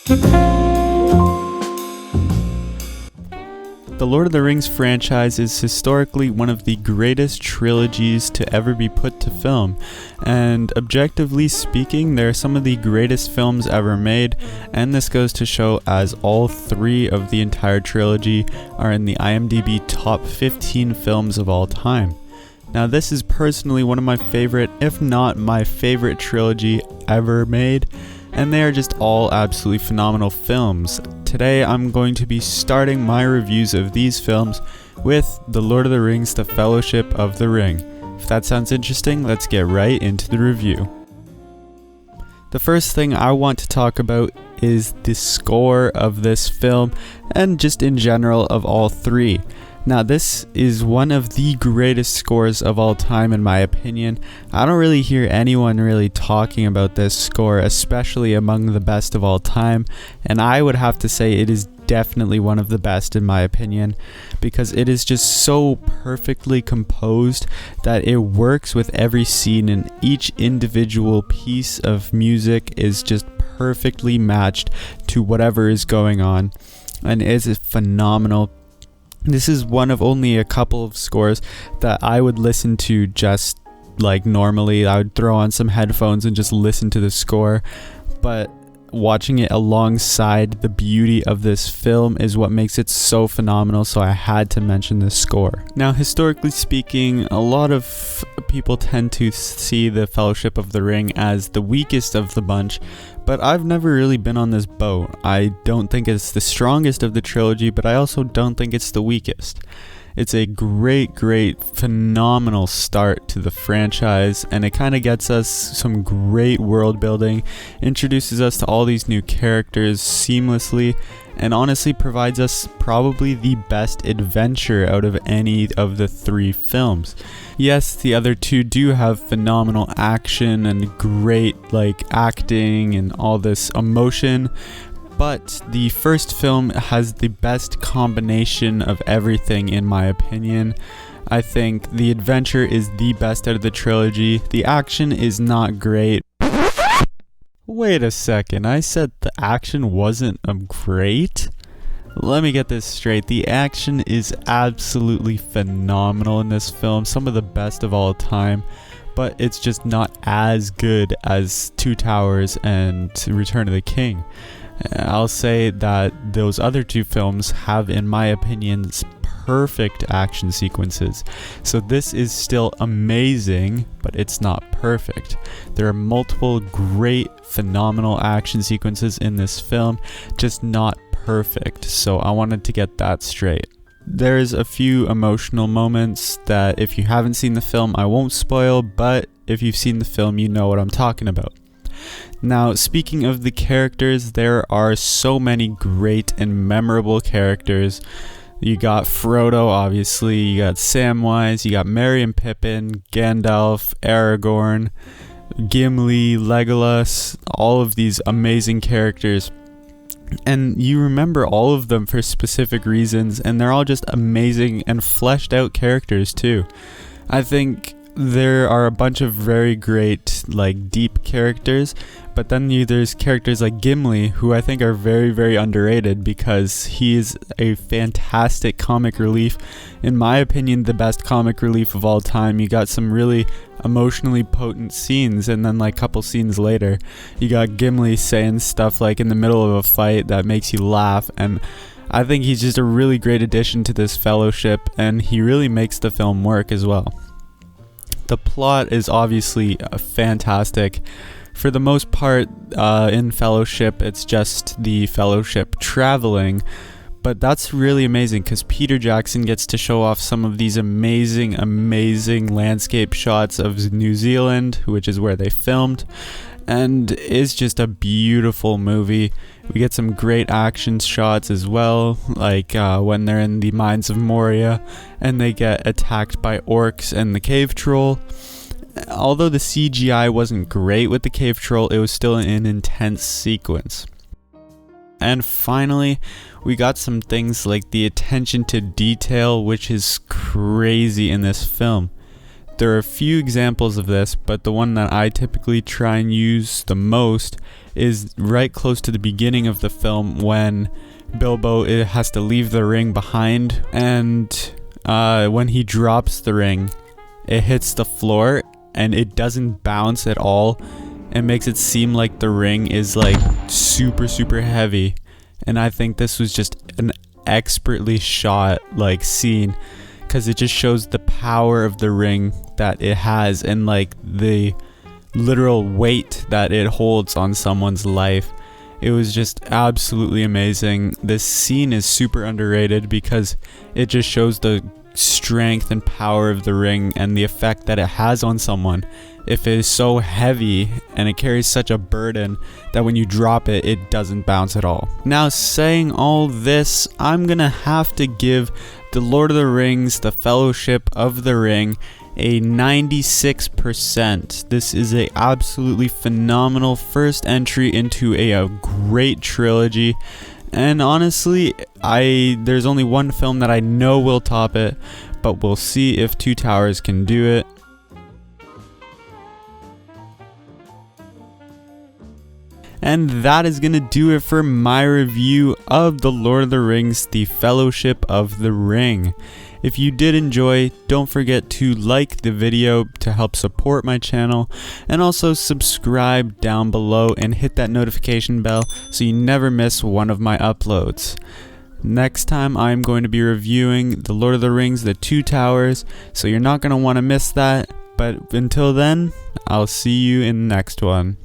The Lord of the Rings franchise is historically one of the greatest trilogies to ever be put to film, and objectively speaking, they're some of the greatest films ever made, and this goes to show as all three of the entire trilogy are in the IMDb top 15 films of all time. Now, this is personally one of my favorite, if not my favorite trilogy ever made, and they are just all absolutely phenomenal films. Today I'm going to be starting my reviews of these films with The Lord of the Rings: The Fellowship of the Ring. If that sounds interesting, let's get right into the review. The first thing I want to talk about is the score of this film, and just in general of all three. Now, this is one of the greatest scores of all time in my opinion. I don't really hear anyone really talking about this score, especially among the best of all time, and I would have to say it is definitely one of the best in my opinion, because it is just so perfectly composed that it works with every scene, and each individual piece of music is just perfectly matched to whatever is going on, and it is phenomenal. This is one of only a couple of scores that I would listen to just like normally. I would throw on some headphones and just listen to the score, but watching it alongside the beauty of this film is what makes it so phenomenal, so I had to mention this score. Now, historically speaking, a lot of people tend to see the Fellowship of the Ring as the weakest of the bunch, but I've never really been on this boat. I don't think it's the strongest of the trilogy, but I also don't think it's the weakest. It's a great, phenomenal start to the franchise, and it kind of gets us some great world building, introduces us to all these new characters seamlessly, and honestly provides us probably the best adventure out of any of the three films. Yes, the other two do have phenomenal action and great acting and all this emotion, but the first film has the best combination of everything in my opinion. I think the adventure is the best out of the trilogy. The action is not great. Wait a second, I said the action wasn't great? Let me get this straight. The action is absolutely phenomenal in this film, some of the best of all time, but it's just not as good as Two Towers and Return of the King. I'll say that those other two films have, in my opinion, perfect action sequences. So this is still amazing, but it's not perfect. There are multiple great, phenomenal action sequences in this film, just not perfect. So I wanted to get that straight. There's a few emotional moments that if you haven't seen the film, I won't spoil, but if you've seen the film, you know what I'm talking about. Now, speaking of the characters, there are so many great and memorable characters. You got Frodo, obviously, you got Samwise, you got Merry and Pippin, Gandalf, Aragorn, Gimli, Legolas, all of these amazing characters. And you remember all of them for specific reasons, and they're all just amazing and fleshed out characters too. I think there are a bunch of very great, deep characters, but then there's characters like Gimli, who I think are very, very underrated because he is a fantastic comic relief. In my opinion, the best comic relief of all time. You got some really emotionally potent scenes, and then a couple scenes later, you got Gimli saying stuff in the middle of a fight that makes you laugh, and I think he's just a really great addition to this fellowship, and he really makes the film work as well. The plot is obviously fantastic. For the most part, in Fellowship, it's just the Fellowship traveling, but that's really amazing because Peter Jackson gets to show off some of these amazing landscape shots of New Zealand, which is where they filmed, and it's just a beautiful movie. We get some great action shots as well, when they're in the mines of Moria and they get attacked by orcs and the cave troll. Although the CGI wasn't great with the cave troll, it was still an intense sequence. And finally, we got some things like the attention to detail, which is crazy in this film. There are a few examples of this, but the one that I typically try and use the most is right close to the beginning of the film when Bilbo has to leave the ring behind, and when he drops the ring, it hits the floor and it doesn't bounce at all. It makes it seem like the ring is like super heavy, and I think this was just an expertly shot like scene, because it just shows the power of the ring that it has and like the literal weight that it holds on someone's life. It was just absolutely amazing. This scene is super underrated because it just shows the strength and power of the ring and the effect that it has on someone. If it is so heavy and it carries such a burden that when you drop it, it doesn't bounce at all. Now, saying all this, I'm gonna have to give The Lord of the Rings, The Fellowship of the Ring, a 96%. This is a absolutely phenomenal first entry into a great trilogy. And honestly, there's only one film that I know will top it, but we'll see if Two Towers can do it. And that is going to do it for my review of The Lord of the Rings, The Fellowship of the Ring. If you did enjoy, don't forget to like the video to help support my channel, and also subscribe down below and hit that notification bell so you never miss one of my uploads. Next time I'm going to be reviewing The Lord of the Rings, The Two Towers, so you're not going to want to miss that. But until then, I'll see you in the next one.